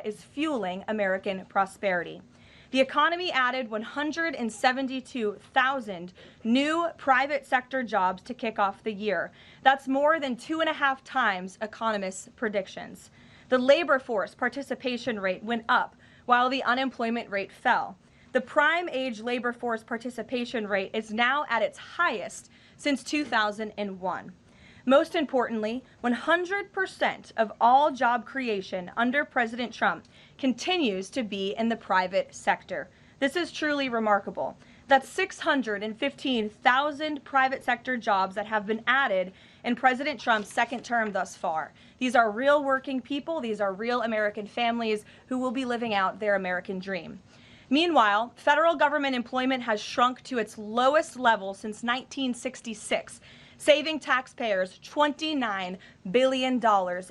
data is fueling American prosperity. The economy added 172,000 new private sector jobs to kick off the year. That's more than 2.5 times economists' predictions. The labor force participation rate went up while the unemployment rate fell. The prime age labor force participation rate is now at its highest since 2001. Most importantly, 100% of all job creation under President Trump continues to be in the private sector. This is truly remarkable. That's 615,000 private sector jobs that have been added in President Trump's second term thus far. These are real working people. These are real American families who will be living out their American dream. Meanwhile, federal government employment has shrunk to its lowest level since 1966, saving taxpayers $29 billion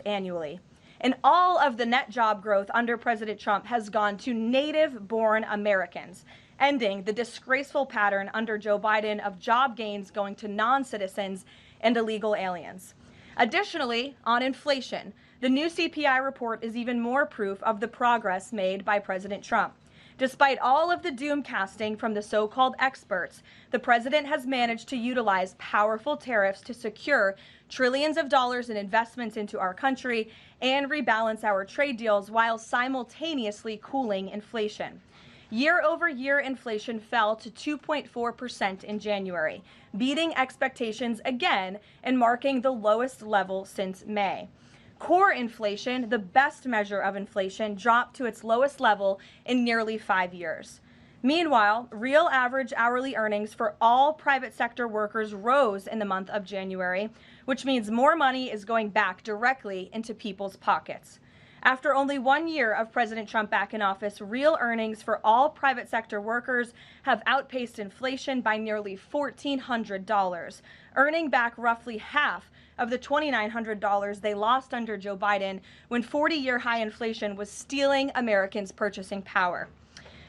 annually. And all of the net job growth under President Trump has gone to native-born Americans, ending the disgraceful pattern under Joe Biden of job gains going to non-citizens and illegal aliens. Additionally, on inflation, the new CPI report is even more proof of the progress made by President Trump. Despite all of the doom casting from the so-called experts, the president has managed to utilize powerful tariffs to secure trillions of dollars in investments into our country and rebalance our trade deals while simultaneously cooling inflation. Year-over-year inflation fell to 2.4% in January, beating expectations again and marking the lowest level since May. Core inflation, the best measure of inflation, dropped to its lowest level in nearly 5 years. Meanwhile, real average hourly earnings for all private sector workers rose in the month of January, which means more money is going back directly into people's pockets. After only 1 year of President Trump back in office, real earnings for all private sector workers have outpaced inflation by nearly $1,400, earning back roughly half of the $2,900 they lost under Joe Biden when 40-year high inflation was stealing Americans' purchasing power.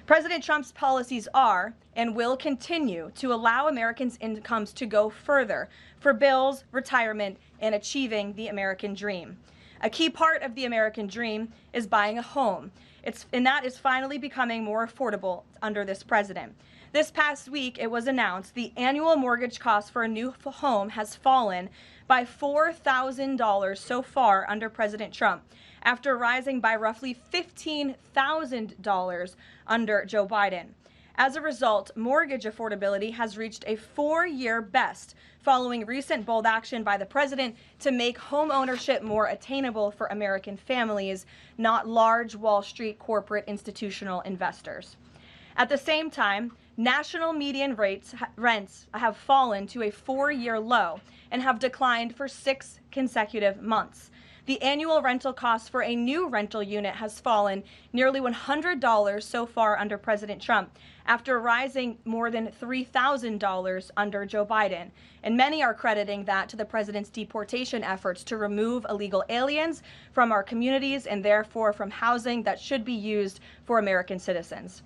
President Trump's policies are and will continue to allow Americans' incomes to go further for bills, retirement, and achieving the American dream. A key part of the American dream is buying a home, and that is finally becoming more affordable under this president. This past week, it was announced the annual mortgage cost for a new home has fallen by $4,000 so far under President Trump, after rising by roughly $15,000 under Joe Biden. As a result, mortgage affordability has reached a 4-year best following recent bold action by the president to make home ownership more attainable for American families, not large Wall Street corporate institutional investors. At the same time, national median rents have fallen to a 4-year low and have declined for 6 consecutive months. The annual rental cost for a new rental unit has fallen nearly $100 so far under President Trump, after rising more than $3,000 under Joe Biden. And many are crediting that to the president's deportation efforts to remove illegal aliens from our communities and therefore from housing that should be used for American citizens.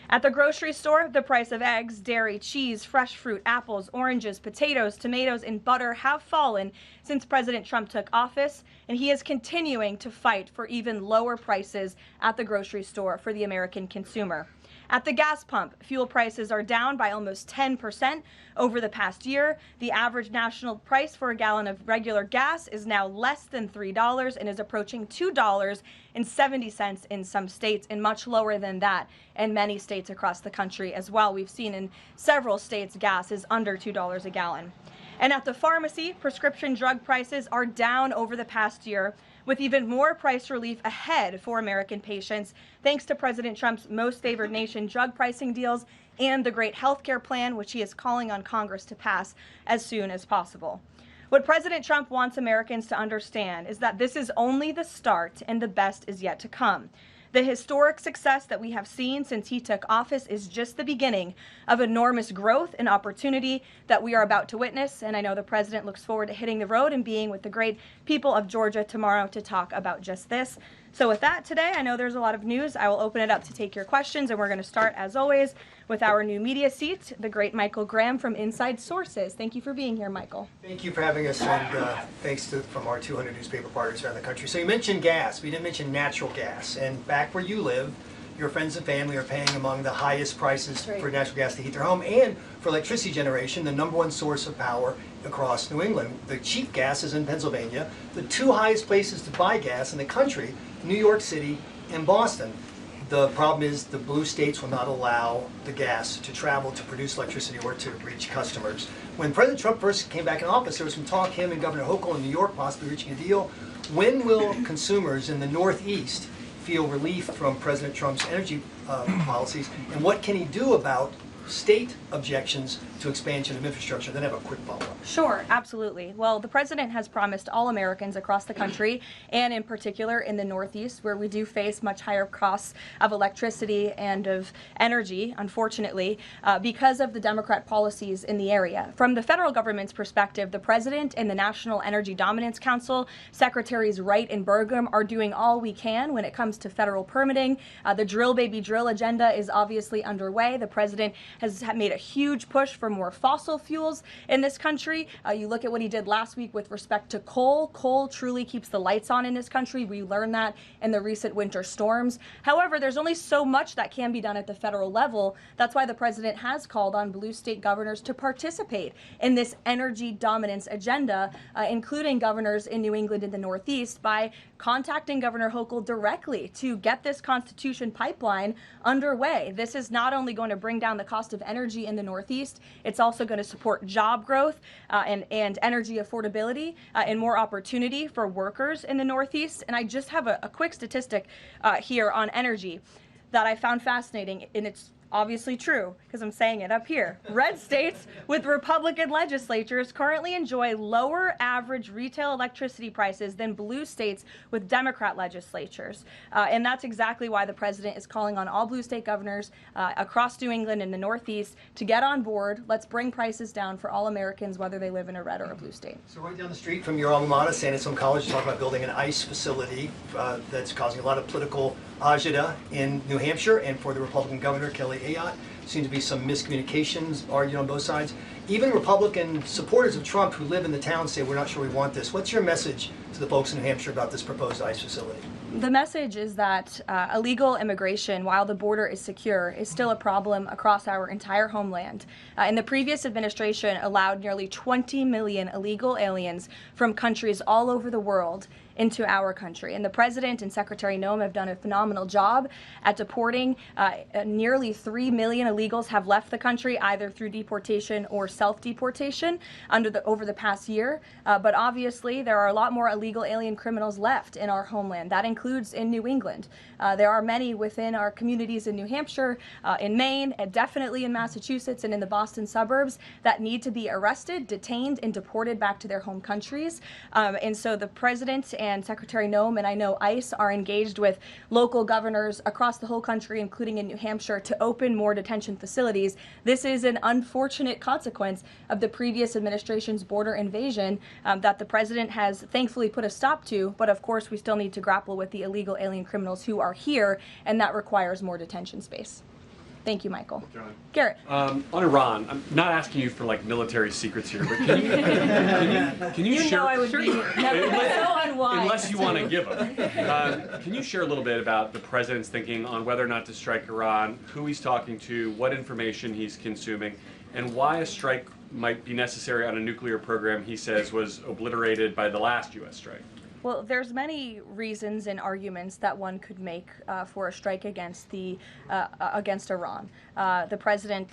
At the grocery store, the price of eggs, dairy, cheese, fresh fruit, apples, oranges, potatoes, tomatoes, and butter have fallen since President Trump took office, and he is continuing to fight for even lower prices at the grocery store for the American consumer. At the gas pump, fuel prices are down by almost 10% over the past year. The average national price for a gallon of regular gas is now less than $3 and is approaching $2.70 in some states, and much lower than that in many states across the country as well. We've seen in several states gas is under $2 a gallon. And at the pharmacy, prescription drug prices are down over the past year, with even more price relief ahead for American patients, thanks to President Trump's most favored nation drug pricing deals and the great health care plan, which he is calling on Congress to pass as soon as possible. What President Trump wants Americans to understand is that this is only the start and the best is yet to come. The historic success that we have seen since he took office is just the beginning of enormous growth and opportunity that we are about to witness, and I know the president looks forward to hitting the road and being with the great people of Georgia tomorrow to talk about just this. So with that, today, I know there's a lot of news. I will open it up to take your questions, and we're going to start, as always, with our new media seat, the great Michael Graham from Inside Sources. Thank you for being here, Michael. Thank you for having us, and thanks from our 200 newspaper partners around the country. So you mentioned gas. We didn't mention natural gas. And back where you live, your friends and family are paying among the highest prices for natural gas to heat their home and for electricity generation, the #1 source of power across New England. The cheap gas is in Pennsylvania. The two highest places to buy gas in the country, New York City and Boston. The problem is the blue states will not allow the gas to travel to produce electricity or to reach customers. When President Trump first came back in office, there was some talk, him and Governor Hochul in New York possibly reaching a deal. When will consumers in the Northeast feel relief from President Trump's energy policies, and what can he do about state objections to expansion of infrastructure? Then I have a quick follow-up. Sure, absolutely. Well, the president has promised all Americans across the country, and in particular in the Northeast, where we do face much higher costs of electricity and of energy, unfortunately, because of the Democrat policies in the area. From the federal government's perspective, the president and the National Energy Dominance Council, Secretaries Wright and Burgum, are doing all we can when it comes to federal permitting. The drill, baby, drill agenda is obviously underway. The president has made a huge push for more fossil fuels in this country. You look at what he did last week with respect to coal. Coal truly keeps the lights on in this country. We learned that in the recent winter storms. However, there's only so much that can be done at the federal level. That's why the president has called on blue state governors to participate in this energy dominance agenda, including governors in New England and the Northeast, by contacting Governor Hochul directly to get this Constitution pipeline underway. This is not only going to bring down the cost of energy in the Northeast, it's also going to support job growth and energy affordability and more opportunity for workers in the Northeast. And I just have a quick statistic here on energy that I found fascinating, and it's obviously true because I'm saying it up here. Red states with Republican legislatures currently enjoy lower average retail electricity prices than blue states with Democrat legislatures. And that's exactly why the president is calling on all blue state governors across New England and the Northeast to get on board. Let's bring prices down for all Americans, whether they live in a red or a blue state. So right down the street from your alma mater, San Antonio College, is talking about building an ICE facility that's causing a lot of political agita in New Hampshire, and for the Republican governor, Kelly Ayotte. Seems to be some miscommunications argued on both sides. Even Republican supporters of Trump who live in the town say, we're not sure we want this. What's your message to the folks in New Hampshire about this proposed ICE facility? The message is that illegal immigration, while the border is secure, is still a problem across our entire homeland. And the previous administration allowed nearly 20 million illegal aliens from countries all over the world into our country. And the president and Secretary Noem have done a phenomenal job at deporting. Nearly 3 million illegals have left the country either through deportation or self-deportation over the past year. But obviously, there are a lot more illegal alien criminals left in our homeland. That includes in New England. There are many within our communities in New Hampshire, in Maine, and definitely in Massachusetts and in the Boston suburbs that need to be arrested, detained, and deported back to their home countries. And so the president and Secretary Noem, and I know ICE, are engaged with local governors across the whole country, including in New Hampshire, to open more detention facilities. This is an unfortunate consequence of the previous administration's border invasion that the president has thankfully put a stop to, but of course we still need to grapple with the illegal alien criminals who are here, and that requires more detention space. Thank you, Michael. John. Garrett. On Iran, I'm not asking you for like military secrets here, but can you share? Know I would be never so unwise. Unless you want to give them. Can you share a little bit about the president's thinking on whether or not to strike Iran, who he's talking to, what information he's consuming, and why a strike might be necessary on a nuclear program he says was obliterated by the last U.S. strike? Well, there's many reasons and arguments that one could make for a strike against Iran. The president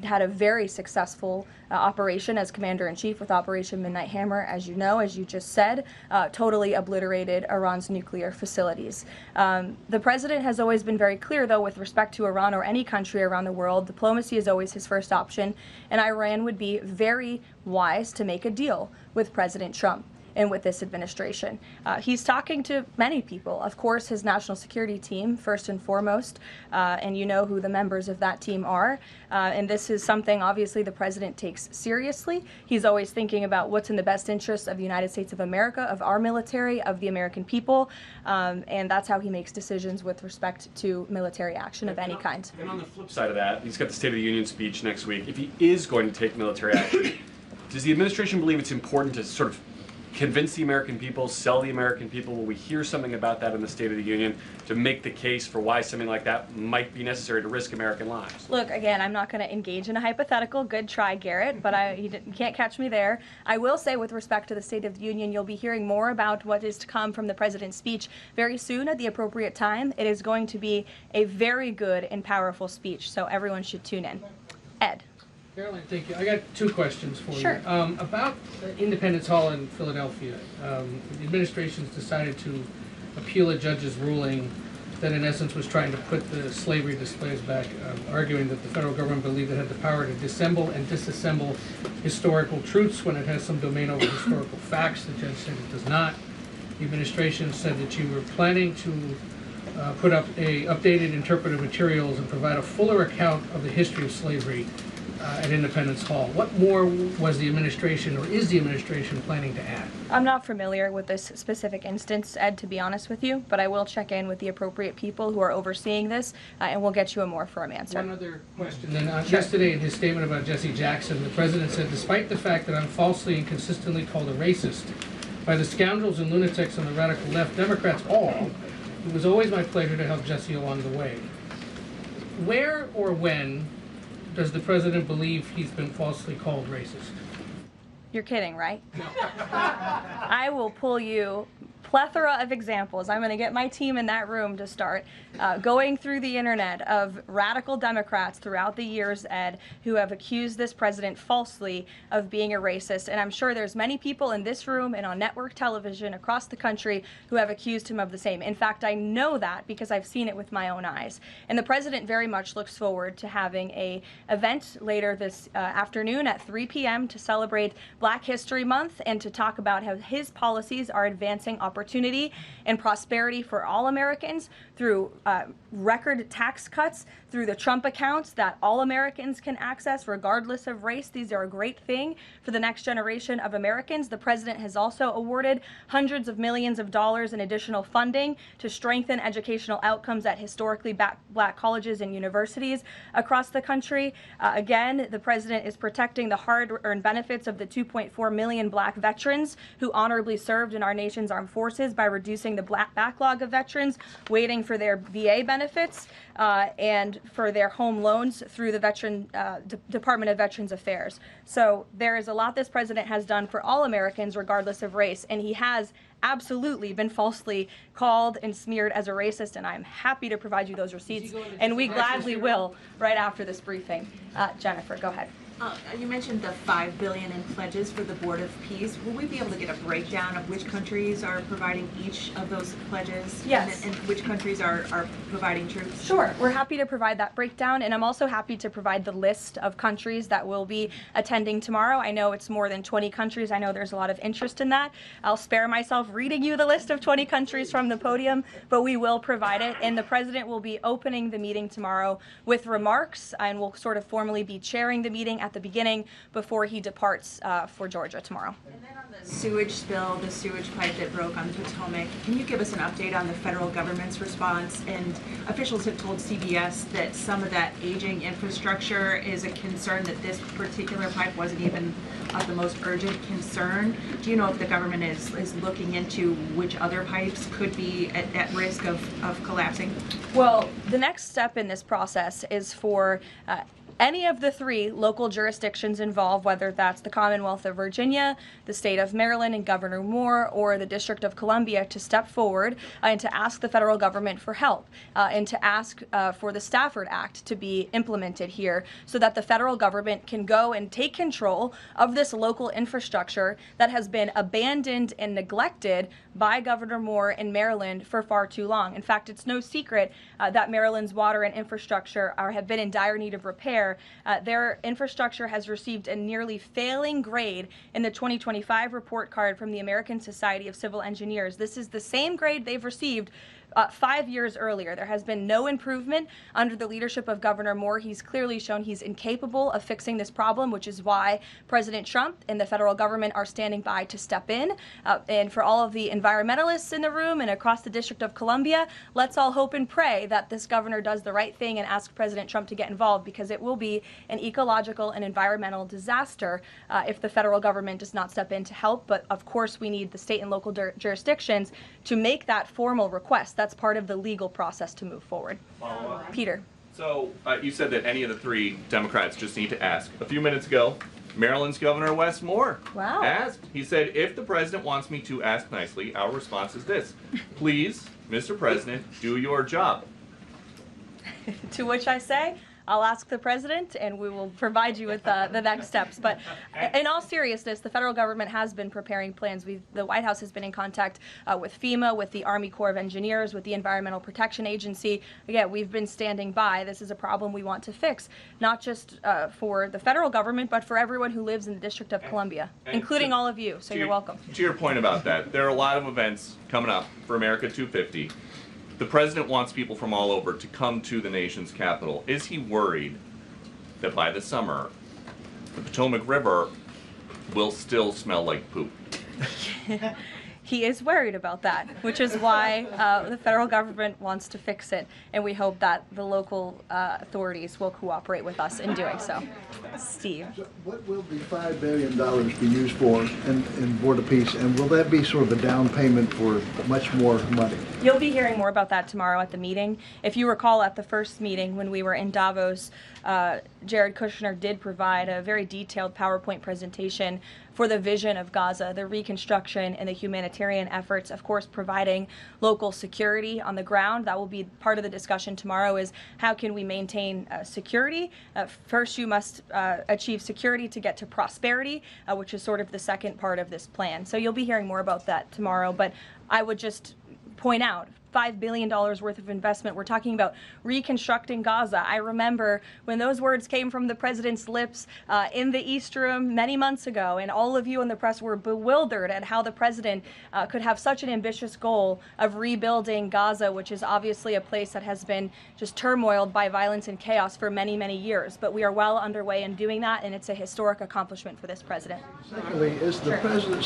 had a very successful operation as commander-in-chief with Operation Midnight Hammer, as you know, as you just said, totally obliterated Iran's nuclear facilities. The president has always been very clear, though, with respect to Iran or any country around the world, diplomacy is always his first option, and Iran would be very wise to make a deal with President Trump. and with this administration. He's talking to many people. Of course, his national security team, first and foremost, and you know who the members of that team are. And this is something, obviously, the president takes seriously. He's always thinking about what's in the best interest of the United States of America, of our military, of the American people, and that's how he makes decisions with respect to military action of any kind. And on the flip side of that, he's got the State of the Union speech next week. If he is going to take military action, does the administration believe it's important to sort of convince the American people, sell the American people? Will we hear something about that in the State of the Union to make the case for why something like that might be necessary to risk American lives? Look, again, I'm not going to engage in a hypothetical. Good try, Garrett, but you can't catch me there. I will say, with respect to the State of the Union, you'll be hearing more about what is to come from the president's speech very soon at the appropriate time. It is going to be a very good and powerful speech, so everyone should tune in. Ed. Karoline, thank you. I got two questions for Sure. you. About Independence Hall in Philadelphia, the administration's decided to appeal a judge's ruling that in essence was trying to put the slavery displays back, arguing that the federal government believed it had the power to disassemble and disassemble historical truths when it has some domain over historical facts. The judge said it does not. The administration said that you were planning to put up updated interpretive materials and provide a fuller account of the history of slavery at Independence Hall. What more was the administration, or is the administration, planning to add? I'm not familiar with this specific instance, Ed, to be honest with you, but I will check in with the appropriate people who are overseeing this, and we'll get you a more firm answer. One other question. Then yesterday in his statement about Jesse Jackson, the president said, despite the fact that I'm falsely and consistently called a racist by the scoundrels and lunatics on the radical left, Democrats all, it was always my pleasure to help Jesse along the way. Where or when does the president believe he's been falsely called racist? You're kidding, right? No. I will pull you plethora of examples. I'm going to get my team in that room to start going through the internet of radical Democrats throughout the years, Ed, who have accused this president falsely of being a racist. And I'm sure there's many people in this room and on network television across the country who have accused him of the same. In fact, I know that because I've seen it with my own eyes. And the president very much looks forward to having an event later this afternoon at 3 p.m. to celebrate Black History Month and to talk about how his policies are advancing opportunity and prosperity for all Americans through record tax cuts, through the Trump accounts that all Americans can access regardless of race. These are a great thing for the next generation of Americans. The president has also awarded hundreds of millions of dollars in additional funding to strengthen educational outcomes at historically black colleges and universities across the country. Again, the president is protecting the hard-earned benefits of the 2.4 million black veterans who honorably served in our nation's armed forces by reducing the backlog of veterans waiting for their VA benefits and for their home loans through the Department of Veterans Affairs. So there is a lot this president has done for all Americans regardless of race, and he has absolutely been falsely called and smeared as a racist, and I'm happy to provide you those receipts, and we gladly will right after this briefing. Jennifer, go ahead. You mentioned the $5 billion in pledges for the Board of Peace. Will we be able to get a breakdown of which countries are providing each of those pledges? Yes. And which countries are providing troops? Sure. We're happy to provide that breakdown, and I'm also happy to provide the list of countries that will be attending tomorrow. I know it's more than 20 countries. I know there's a lot of interest in that. I'll spare myself reading you the list of 20 countries from the podium, but we will provide it, and the president will be opening the meeting tomorrow with remarks, and will sort of formally be chairing the meeting at the beginning before he departs for Georgia tomorrow. And then on the sewage spill, the sewage pipe that broke on the Potomac, can you give us an update on the federal government's response? And officials have told CBS that some of that aging infrastructure is a concern, that this particular pipe wasn't even of the most urgent concern. Do you know if the government is looking into which other pipes could be at risk of collapsing? Well, the next step in this process is for any of the three local jurisdictions involved, whether that's the Commonwealth of Virginia, the state of Maryland and Governor Moore, or the District of Columbia, to step forward and to ask the federal government for help and to ask for the Stafford Act to be implemented here so that the federal government can go and take control of this local infrastructure that has been abandoned and neglected by Governor Moore in Maryland for far too long. In fact, it's no secret that Maryland's water and infrastructure have been in dire need of repair aware, their infrastructure has received a nearly failing grade in the 2025 report card from the American Society of Civil Engineers. This is the same grade they've received 5 years earlier. There has been no improvement under the leadership of Governor Moore. He's clearly shown he's incapable of fixing this problem, which is why President Trump and the federal government are standing by to step in. And for all of the environmentalists in the room and across the District of Columbia, let's all hope and pray that this governor does the right thing and ask President Trump to get involved, because it will be an ecological and environmental disaster if the federal government does not step in to help. But of course, we need the state and local jurisdictions to make that formal request. That's part of the legal process to move forward. Peter. So you said that any of the three Democrats just need to ask. A few minutes ago, Maryland's Governor Wes Moore asked. He said, if the president wants me to ask nicely, our response is this: please, Mr. President, do your job. To which I say, I'll ask the president and we will provide you with the next steps. But in all seriousness, the federal government has been preparing plans. The White House has been in contact with FEMA, with the Army Corps of Engineers, with the Environmental Protection Agency. Again, we've been standing by. This is a problem we want to fix, not just for the federal government, but for everyone who lives in the District of Columbia, including all of you. So you're welcome. To your point about that, there are a lot of events coming up for America 250. The president wants people from all over to come to the nation's capital. Is he worried that by the summer, the Potomac River will still smell like poop? He is worried about that, which is why the federal government wants to fix it, and we hope that the local authorities will cooperate with us in doing so. Steve. So what will the $5 billion be used for in Board of Peace, and will that be sort of a down payment for much more money? You'll be hearing more about that tomorrow at the meeting. If you recall, at the first meeting when we were in Davos, Jared Kushner did provide a very detailed PowerPoint presentation for the vision of Gaza, the reconstruction and the humanitarian efforts, of course, providing local security on the ground. That will be part of the discussion tomorrow, is how can we maintain security? First, you must achieve security to get to prosperity, which is sort of the second part of this plan. So you'll be hearing more about that tomorrow, but I would just point out $5 billion worth of investment. We're talking about reconstructing Gaza. I remember when those words came from the president's lips in the East Room many months ago, and all of you in the press were bewildered at how the president could have such an ambitious goal of rebuilding Gaza, which is obviously a place that has been just turmoiled by violence and chaos for many, many years. But we are well underway in doing that, and it's a historic accomplishment for this president. Secondly, is the president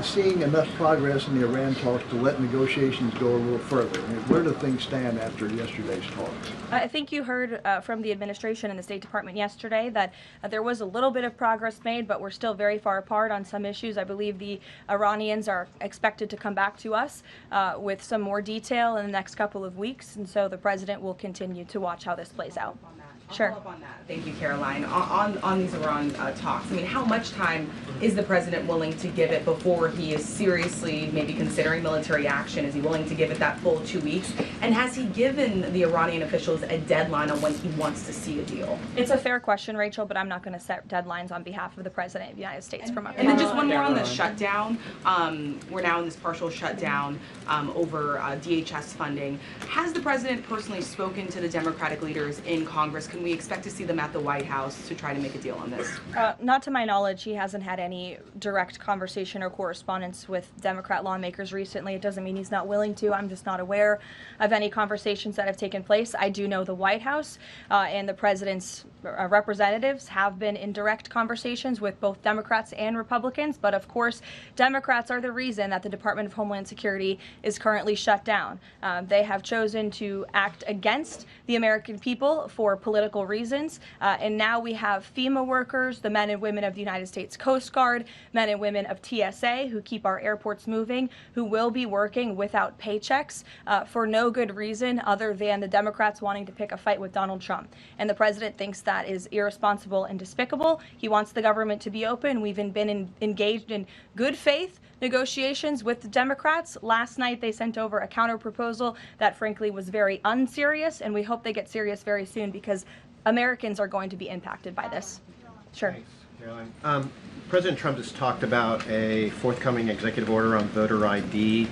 seeing enough progress in the Iran talks to let negotiations go a little further? I mean, where do things stand after yesterday's talks? I think you heard from the administration and the State Department yesterday that there was a little bit of progress made, but we're still very far apart on some issues. I believe the Iranians are expected to come back to us with some more detail in the next couple of weeks, and so the president will continue to watch how this plays out. Sure. I'll follow up on that. Thank you, Karoline. On these Iran talks, I mean, how much time is the president willing to give it before he is seriously maybe considering military action? Is he willing to give it that full 2 weeks? And has he given the Iranian officials a deadline on when he wants to see a deal? It's a fair question, Rachel, but I'm not going to set deadlines on behalf of the president of the United States from up here. And then just one more on the shutdown. We're now in this partial shutdown over DHS funding. Has the president personally spoken to the Democratic leaders in Congress? Can we expect to see them at the White House to try to make a deal on this? Not to my knowledge. He hasn't had any direct conversation or correspondence with Democrat lawmakers recently. It doesn't mean he's not willing to. I'm just not aware of any conversations that have taken place. I do know the White House and the president's representatives have been in direct conversations with both Democrats and Republicans, but of course, Democrats are the reason that the Department of Homeland Security is currently shut down. They have chosen to act against the American people for political reasons, and now we have FEMA workers, the men and women of the United States Coast Guard, men and women of TSA who keep our airports moving, who will be working without paychecks for no good reason other than the Democrats wanting to pick a fight with Donald Trump. And the president thinks that is irresponsible and despicable. He wants the government to be open. We've been engaged in good faith negotiations with the Democrats. Last night they sent over a counter proposal that frankly was very unserious, and we hope they get serious very soon because Americans are going to be impacted by this. Sure. Thanks, Caroline. President Trump has talked about a forthcoming executive order on voter ID.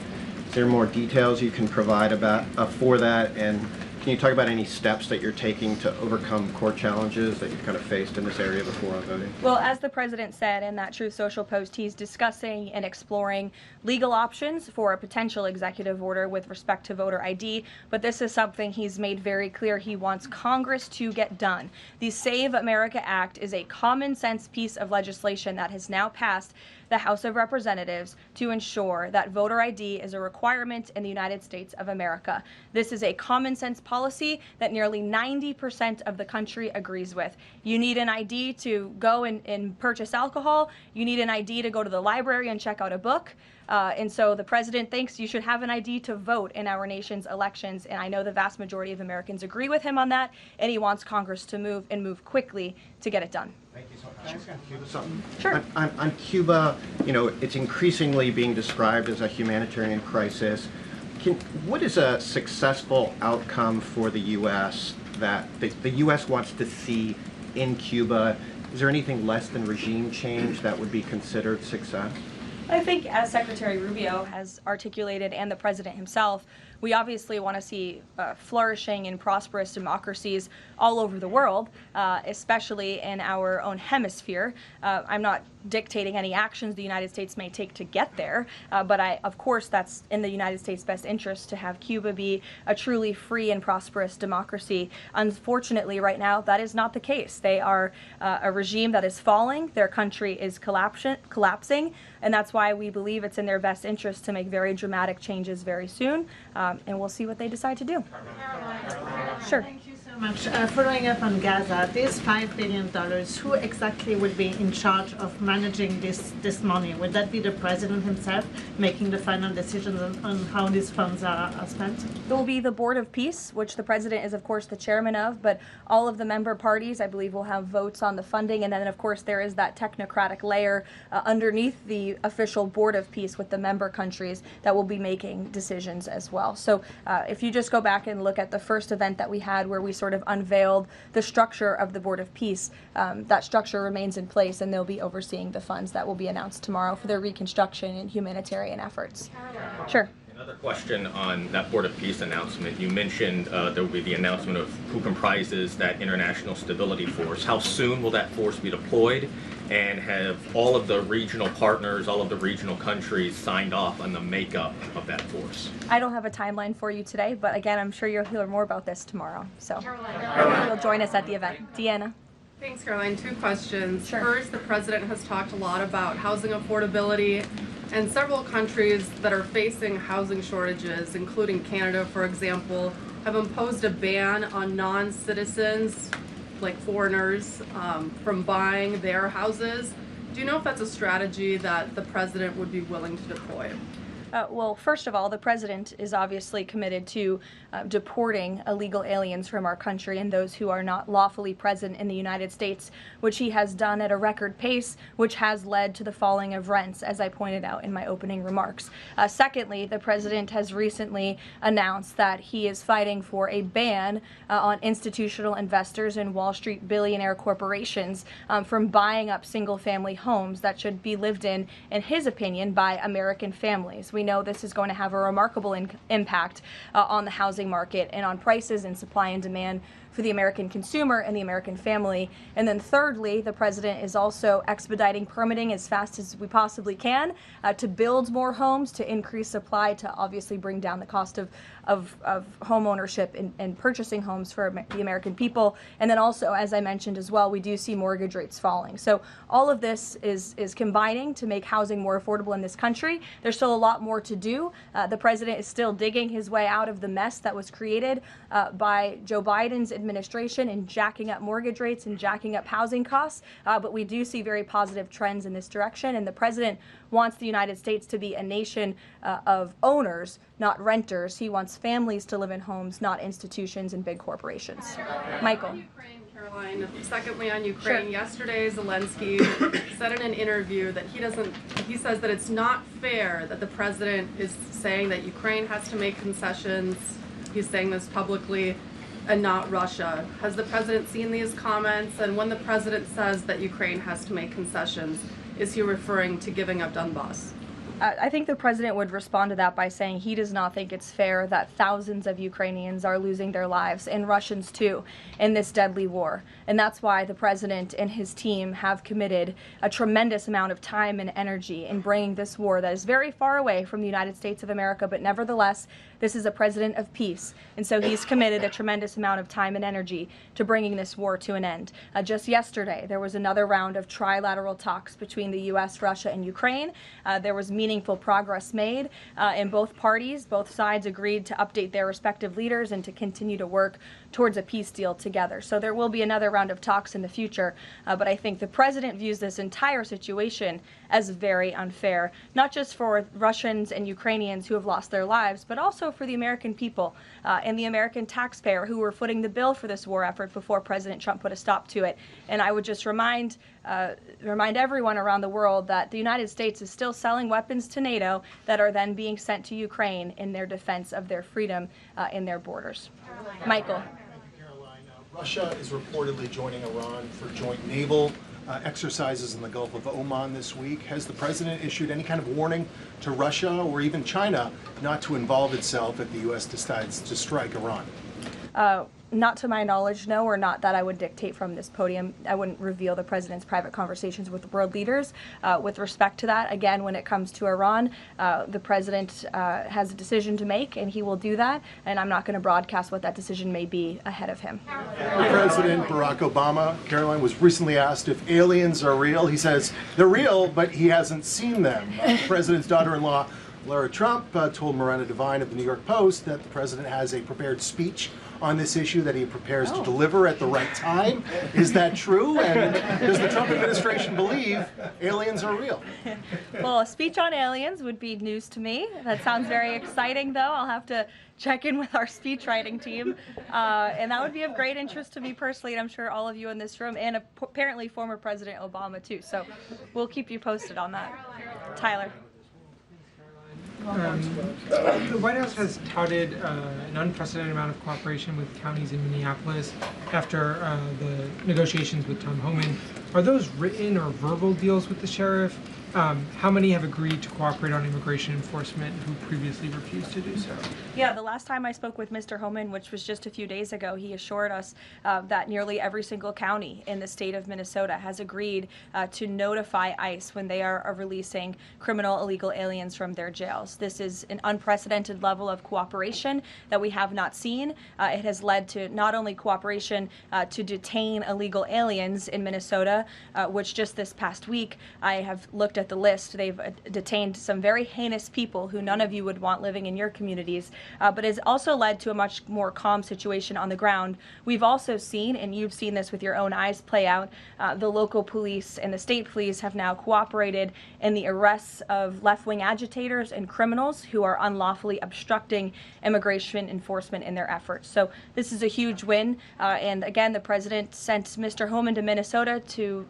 Is there more details you can provide about for that? And Can you talk about any steps that you're taking to overcome core challenges that you've kind of faced in this area before on voting? Well, as the president said in that Truth Social post, he's discussing and exploring legal options for a potential executive order with respect to voter ID, but this is something he's made very clear he wants Congress to get done. The Save America Act is a common sense piece of legislation that has now passed the House of Representatives to ensure that voter ID is a requirement in the United States of America. This is a common sense policy that nearly 90% of the country agrees with. You need an ID to go and purchase alcohol. You need an ID to go to the library and check out a book. And so the president thinks you should have an ID to vote in our nation's elections. And I know the vast majority of Americans agree with him on that. And he wants Congress to move quickly to get it done. Thank you so much. Can I ask Cuba something? Sure. On Cuba, it's increasingly being described as a humanitarian crisis. What is a successful outcome for the U.S. that the U.S. wants to see in Cuba? Is there anything less than regime change that would be considered success? I think, as Secretary Rubio has articulated and the president himself, we obviously want to see flourishing and prosperous democracies all over the world, especially in our own hemisphere. I'm not dictating any actions the United States may take to get there, but of course that's in the United States' best interest to have Cuba be a truly free and prosperous democracy. Unfortunately, right now, that is not the case. They are a regime that is falling. Their country is collapsing, and that's why we believe it's in their best interest to make very dramatic changes very soon, and we'll see what they decide to do. Sure. Thank you so much. Following up on Gaza, this $5 billion, who exactly will be in charge of managing this money? Would that be the president himself making the final decisions on how these funds are spent? It will be the Board of Peace, which the president is, of course, the chairman of, but all of the member parties, I believe, will have votes on the funding. And then, of course, there is that technocratic layer underneath the official Board of Peace with the member countries that will be making decisions as well. So if you just go back and look at the first event that we had where we sort of unveiled the structure of the Board of Peace, that structure remains in place, and they'll be overseeing the funds that will be announced tomorrow for their reconstruction and humanitarian efforts. Sure. Another question on that Board of Peace announcement. You mentioned there will be the announcement of who comprises that International Stability Force. How soon will that force be deployed? And have all of the regional partners, all of the regional countries signed off on the makeup of that force? I don't have a timeline for you today, but again, I'm sure you'll hear more about this tomorrow. So you'll join us at the event. Deanna. Thanks, Caroline. Two questions. Sure. First, the president has talked a lot about housing affordability, and several countries that are facing housing shortages, including Canada, for example, have imposed a ban on non-citizens, like foreigners, from buying their houses. Do you know if that's a strategy that the president would be willing to deploy? Well, first of all, the president is obviously committed to deporting illegal aliens from our country and those who are not lawfully present in the United States, which he has done at a record pace, which has led to the falling of rents, as I pointed out in my opening remarks. Secondly, the president has recently announced that he is fighting for a ban on institutional investors and Wall Street billionaire corporations from buying up single-family homes that should be lived in his opinion, by American families. We know this is going to have a remarkable impact on the housing market and on prices and supply and demand for the American consumer and the American family. And then thirdly, the president is also expediting permitting as fast as we possibly can to build more homes, to increase supply, to obviously bring down the cost of home ownership and purchasing homes for the American people. And then also, as I mentioned as well, we do see mortgage rates falling. So all of this is combining to make housing more affordable in this country. There's still a lot more to do. The president is still digging his way out of the mess that was created by Joe Biden's administration in jacking up mortgage rates and jacking up housing costs. But we do see very positive trends in this direction. And the president wants the United States to be a nation of owners, not renters. He wants families to live in homes, not institutions and big corporations. Michael. Ukraine, Caroline. Secondly, on Ukraine, Sure. Yesterday Zelensky said in an interview that he says that it's not fair that the president is saying that Ukraine has to make concessions. He's saying this publicly, and not Russia. Has the president seen these comments? And when the president says that Ukraine has to make concessions, is he referring to giving up Donbass? I think the president would respond to that by saying he does not think it's fair that thousands of Ukrainians are losing their lives, and Russians too, in this deadly war. And that's why the president and his team have committed a tremendous amount of time and energy in bringing this war that is very far away from the United States of America, but nevertheless, this is a president of peace. And so he's committed a tremendous amount of time and energy to bringing this war to an end. Just yesterday, there was another round of trilateral talks between the U.S., Russia, and Ukraine. There was meaningful progress made in both parties. Both sides agreed to update their respective leaders and to continue to work towards a peace deal together. So there will be another round of talks in the future, but I think the president views this entire situation as very unfair, not just for Russians and Ukrainians who have lost their lives, but also for the American people and the American taxpayer who were footing the bill for this war effort before President Trump put a stop to it. And I would just remind everyone around the world that the United States is still selling weapons to NATO that are then being sent to Ukraine in their defense of their freedom in their borders. Michael. Russia is reportedly joining Iran for joint naval exercises in the Gulf of Oman this week. Has the president issued any kind of warning to Russia or even China not to involve itself if the U.S. decides to strike Iran? Not to my knowledge, no, or not that I would dictate from this podium. I wouldn't reveal the president's private conversations with world leaders. With respect to that, again, when it comes to Iran, the president has a decision to make, and he will do that, and I'm not going to broadcast what that decision may be ahead of him. President Barack Obama, Karoline, was recently asked if aliens are real. He says they're real, but he hasn't seen them. The president's daughter-in-law, Lara Trump, told Miranda Devine of the New York Post that the president has a prepared speech on this issue that he prepares to deliver at the right time. Is that true? And does the Trump administration believe aliens are real? Well, a speech on aliens would be news to me. That sounds very exciting, though. I'll have to check in with our speech writing team. And that would be of great interest to me personally, and I'm sure all of you in this room, and apparently former President Obama, too. So we'll keep you posted on that. Tyler. The White House has touted an unprecedented amount of cooperation with counties in Minneapolis after the negotiations with Tom Homan. Are those written or verbal deals with the sheriff? How many have agreed to cooperate on immigration enforcement who previously refused to do so? Yeah, the last time I spoke with Mr. Homan, which was just a few days ago, he assured us that nearly every single county in the state of Minnesota has agreed to notify ICE when they are releasing criminal illegal aliens from their jails. This is an unprecedented level of cooperation that we have not seen. It has led to not only cooperation to detain illegal aliens in Minnesota, which just this past week I have looked at the list. They've detained some very heinous people who none of you would want living in your communities, but has also led to a much more calm situation on the ground. We've also seen, and you've seen this with your own eyes play out, the local police and the state police have now cooperated in the arrests of left-wing agitators and criminals who are unlawfully obstructing immigration enforcement in their efforts. So this is a huge win, and again, the president sent Mr. Homan to Minnesota to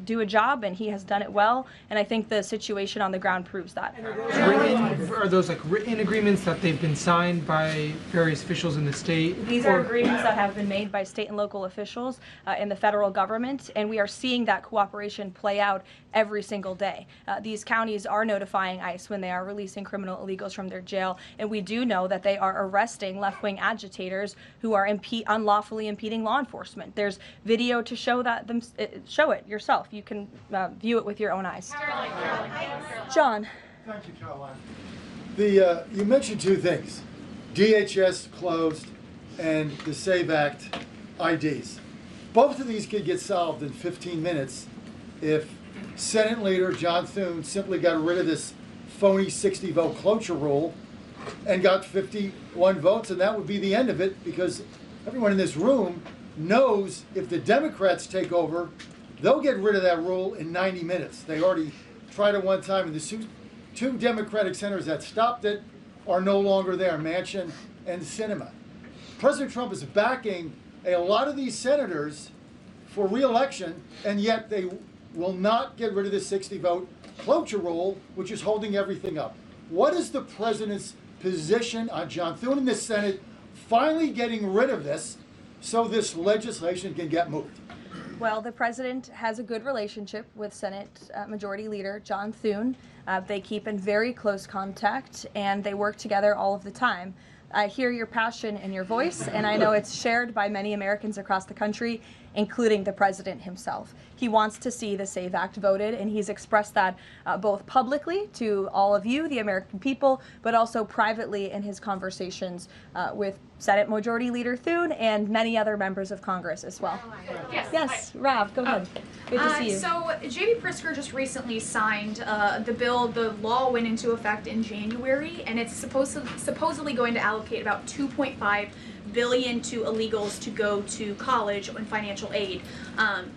do a job, and he has done it well, and I think the situation on the ground proves that. Are those like written agreements that they've been signed by various officials in the state? These are agreements that have been made by state and local officials in the federal government, and we are seeing that cooperation play out every single day. These counties are notifying ICE when they are releasing criminal illegals from their jail, and we do know that they are arresting left-wing agitators who are unlawfully impeding law enforcement. There's video to show that. Show it yourself. You can view it with your own eyes. John. Thank you, Caroline. You mentioned two things: DHS closed and the SAVE Act IDs. Both of these could get solved in 15 minutes if Senate Leader John Thune simply got rid of this phony 60-vote cloture rule and got 51 votes, and that would be the end of it, because everyone in this room knows if the Democrats take over, they'll get rid of that rule in 90 minutes. They already tried it one time, and the two Democratic senators that stopped it are no longer there, Manchin and Sinema. President Trump is backing a lot of these senators for re-election, and yet they will not get rid of the 60-vote cloture rule, which is holding everything up. What is the president's position on John Thune in the Senate finally getting rid of this so this legislation can get moved? Well, the president has a good relationship with Senate Majority Leader John Thune. They keep in very close contact, and they work together all of the time. I hear your passion in your voice, and I know it's shared by many Americans across the country, including the president himself. He wants to see the SAVE Act voted, and he's expressed that both publicly to all of you, the American people, but also privately in his conversations with Senate Majority Leader Thune and many other members of Congress as well. Yes, Rob, go ahead. Good to see you. So J.B. Pritzker just recently signed the bill. The law went into effect in January, and it's supposedly going to allocate about $2.5 billion to illegals to go to college and financial aid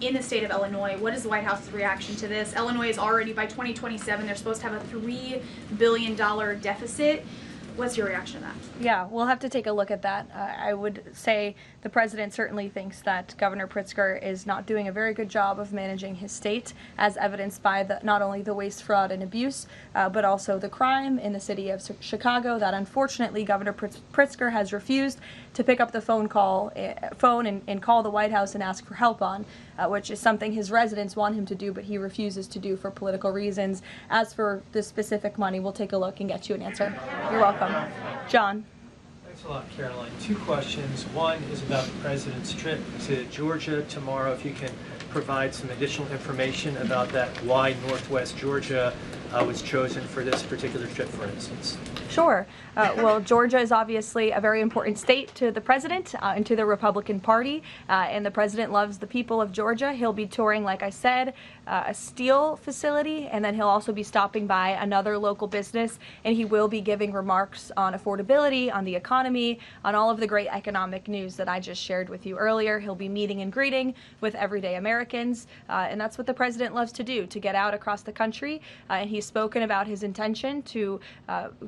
in the state of Illinois. What is the White House's reaction to this? Illinois is already, by 2027, they're supposed to have a $3 billion deficit. What's your reaction to that? Yeah, we'll have to take a look at that. I would say the president certainly thinks that Governor Pritzker is not doing a very good job of managing his state, as evidenced by not only the waste, fraud, and abuse, but also the crime in the city of Chicago that unfortunately Governor Pritzker has refused to pick up the phone and call the White House and ask for help on, which is something his residents want him to do, but he refuses to do for political reasons. As for the specific money, we'll take a look and get you an answer. You're welcome. John. Thanks a lot, Karoline. Two questions. One is about the president's trip to Georgia tomorrow. If you can provide some additional information about that, why Northwest Georgia was chosen for this particular trip, for instance. Sure. Well, Georgia is obviously a very important state to the president and to the Republican Party, and the president loves the people of Georgia. He'll be touring, like I said, a steel facility, and then he'll also be stopping by another local business, and he will be giving remarks on affordability, on the economy, on all of the great economic news that I just shared with you earlier. He'll be meeting and greeting with everyday Americans, and that's what the president loves to do, to get out across the country, and he's spoken about his intention to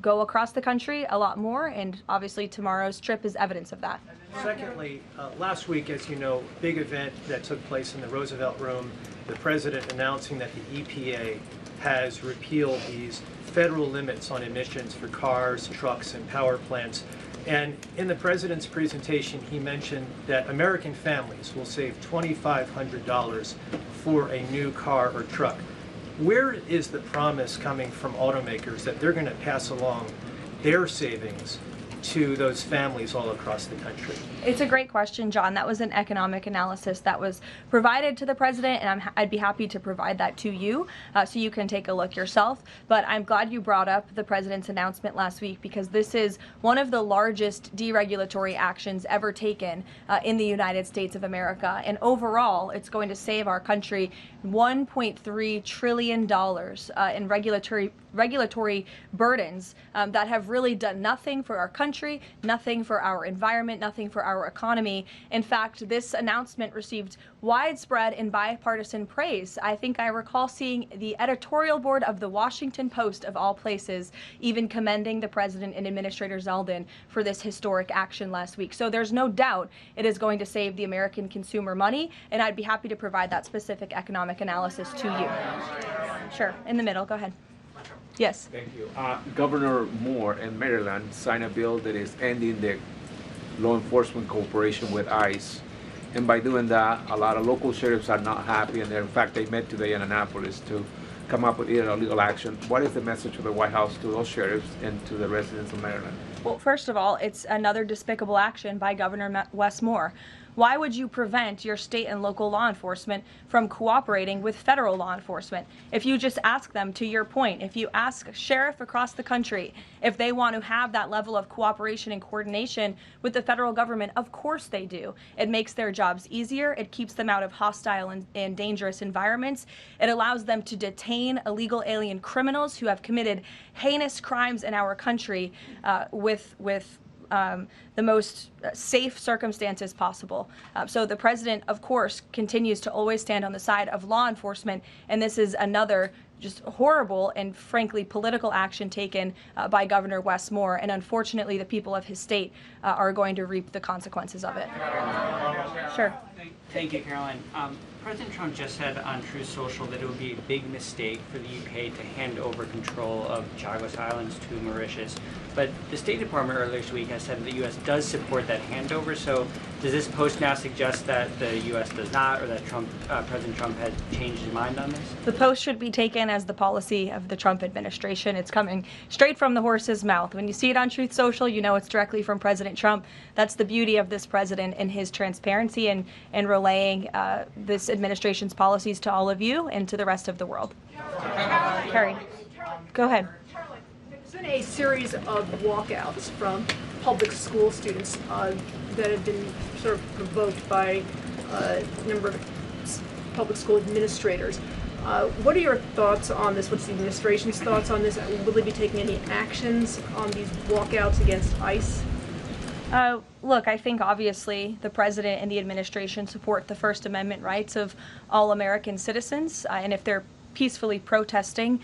go across the country a lot more, and obviously tomorrow's trip is evidence of that. Secondly, last week, as you know, big event that took place in the Roosevelt Room, the president announcing that the EPA has repealed these federal limits on emissions for cars, trucks, and power plants. And in the president's presentation, he mentioned that American families will save $2,500 for a new car or truck. Where is the promise coming from automakers that they're going to pass along their savings to those families all across the country? It's a great question, John. That was an economic analysis that was provided to the president, and I'd be happy to provide that to you so you can take a look yourself. But I'm glad you brought up the president's announcement last week, because this is one of the largest deregulatory actions ever taken in the United States of America. And overall, it's going to save our country $1.3 trillion in regulatory burdens that have really done nothing for our country, nothing for our environment, nothing for our economy. In fact, this announcement received widespread and bipartisan praise. I think I recall seeing the editorial board of the Washington Post, of all places, even commending the president and Administrator Zeldin for this historic action last week. So there's no doubt it is going to save the American consumer money, and I'd be happy to provide that specific economic analysis to you. Sure, in the middle, go ahead. Yes. Thank you. Governor Moore in Maryland signed a bill that is ending the law enforcement cooperation with ICE. And by doing that, a lot of local sheriffs are not happy, and in fact, they met today in Annapolis to come up with either a legal action. What is the message of the White House to those sheriffs and to the residents of Maryland? Well, first of all, it's another despicable action by Governor Wes Moore. Why would you prevent your state and local law enforcement from cooperating with federal law enforcement? If you just ask them, to your point, if you ask a sheriff across the country if they want to have that level of cooperation and coordination with the federal government, of course they do. It makes their jobs easier. It keeps them out of hostile and dangerous environments. It allows them to detain illegal alien criminals who have committed heinous crimes in our country with the most safe circumstances possible. So the president, of course, continues to always stand on the side of law enforcement, and this is another just horrible and frankly political action taken by Governor Wes Moore, and unfortunately the people of his state are going to reap the consequences of it. Sure. Thank you, Caroline. President Trump just said on Truth Social that it would be a big mistake for the UK to hand over control of Chagos Islands to Mauritius. But the State Department earlier this week has said that the U.S. does support that handover. So Does this post now suggest that the U.S. does not, or that President Trump has changed his mind on this? The post should be taken as the policy of the Trump administration. It's coming straight from the horse's mouth. When you see it on Truth Social, you know it's directly from President Trump. That's the beauty of this president and his transparency and relaying this administration's policies to all of you and to the rest of the world. Carrie, go ahead. There's been a series of walkouts from public school students that have been sort of provoked by a number of public school administrators. What are your thoughts on this? What's the administration's thoughts on this? Will they be taking any actions on these walkouts against ICE? Look, I think obviously the president and the administration support the First Amendment rights of all American citizens, and if they're peacefully protesting,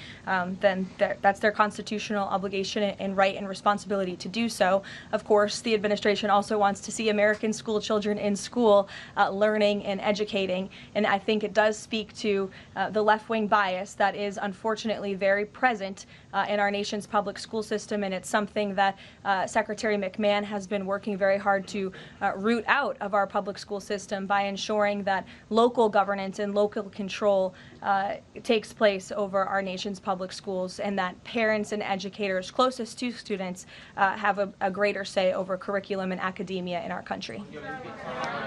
then that's their constitutional obligation and right and responsibility to do so. Of course, the administration also wants to see American school children in school learning and educating, and I think it does speak to the left-wing bias that is unfortunately very present in our nation's public school system, and it's something that Secretary McMahon has been working very hard to root out of our public school system by ensuring that local governance and local control takes place over our nation's public schools, and that parents and educators closest to students have a greater say over curriculum and academia in our country.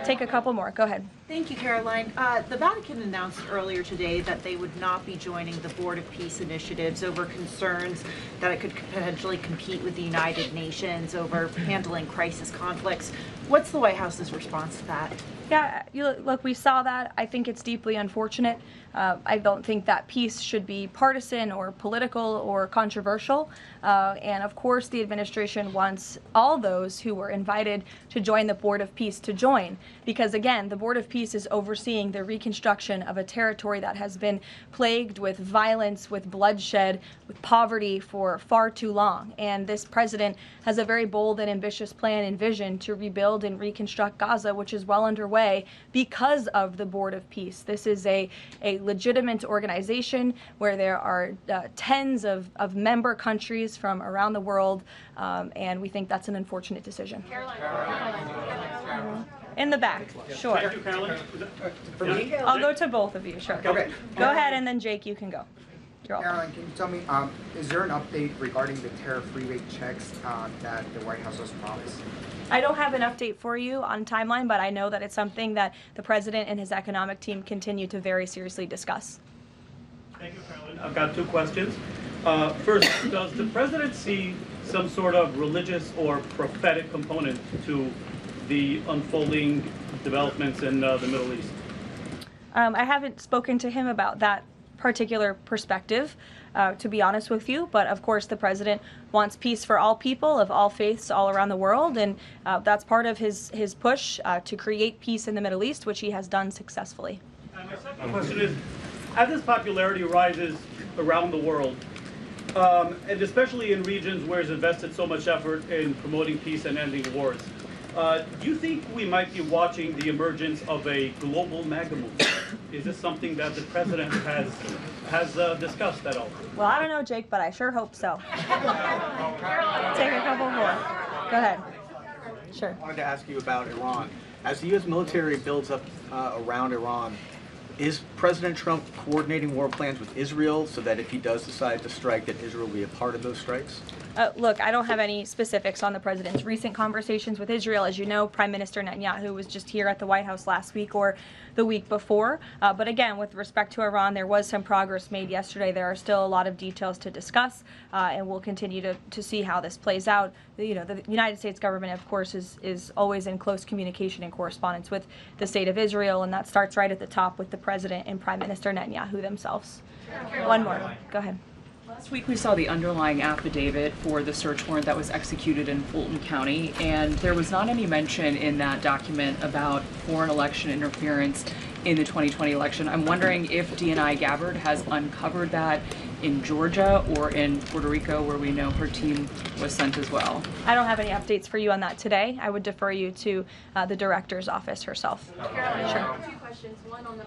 Take a couple more. Go ahead. Thank you, Caroline. The Vatican announced earlier today that they would not be joining the Board of Peace initiatives over concerns that it could potentially compete with the United Nations over handling crisis conflicts. What's the White House's response to that? Yeah, look, we saw that. I think it's deeply unfortunate. I don't think that peace should be partisan or political or controversial. And of course, the administration wants all those who were invited to join the Board of Peace to join. Because again, the Board of Peace is overseeing the reconstruction of a territory that has been plagued with violence, with bloodshed, with poverty for far too long. And this president has a very bold and ambitious plan and vision to rebuild and reconstruct Gaza, which is well underway because of the Board of Peace. This is a legitimate organization where there are tens of member countries from around the world, and we think that's an unfortunate decision. In the back, sure. Thank you, Caroline. For me? I'll go to both of you, sure. Okay. Go ahead, and then Jake, you can go. You're welcome. Caroline, can you tell me, is there an update regarding the tariff rebate checks that the White House has promised? I don't have an update for you on timeline, but I know that it's something that the president and his economic team continue to very seriously discuss. Thank you, Caroline. I've got two questions. First, does the president see some sort of religious or prophetic component to the unfolding developments in the Middle East? I haven't spoken to him about that particular perspective, to be honest with you, but of course the president wants peace for all people of all faiths all around the world, and that's part of his push to create peace in the Middle East, which he has done successfully. And my second question is, as his popularity rises around the world, and especially in regions where he's invested so much effort in promoting peace and ending wars, do you think we might be watching the emergence of a global MAGA movement? Is this something that the president has discussed at all? Well, I don't know, Jake, but I sure hope so. Take a couple more. Go ahead. Sure. I wanted to ask you about Iran. As the U.S. military builds up around Iran, is President Trump coordinating war plans with Israel so that if he does decide to strike, that Israel will be a part of those strikes? Look, I don't have any specifics on the president's recent conversations with Israel. As you know, Prime Minister Netanyahu was just here at the White House last week or the week before. But again, with respect to Iran, there was some progress made yesterday. There are still a lot of details to discuss, and we'll continue to see how this plays out. The United States government, of course, is always in close communication and correspondence with the state of Israel, and that starts right at the top with the president and Prime Minister Netanyahu themselves. One more. Go ahead. Last week we saw the underlying affidavit for the search warrant that was executed in Fulton County, and there was not any mention in that document about foreign election interference in the 2020 election. I'm wondering if DNI Gabbard has uncovered that, in Georgia or in Puerto Rico, where we know her team was sent as well? I don't have any updates for you on that today. I would defer you to the director's office herself. Karoline, Sure. two questions. One on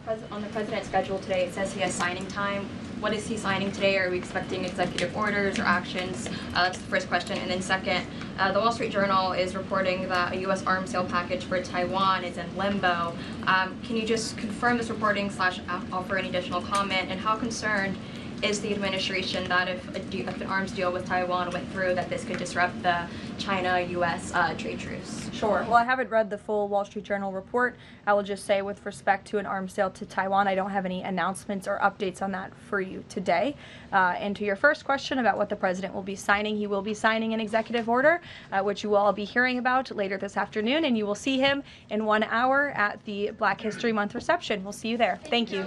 the president's schedule today. It says he has signing time. What is he signing today? Are we expecting executive orders or actions? That's the first question. And then second, the Wall Street Journal is reporting that a U.S. arms sale package for Taiwan is in limbo. Can you just confirm this reporting / offer any additional comment? And how concerned is the administration that if an arms deal with Taiwan went through, that this could disrupt the China-U.S. Trade truce? Sure. Well, I haven't read the full Wall Street Journal report. I will just say with respect to an arms sale to Taiwan, I don't have any announcements or updates on that for you today. And to your first question about what the president will be signing, he will be signing an executive order, which you will all be hearing about later this afternoon, and you will see him in 1 hour at the Black History Month reception. We'll see you there. Thank you.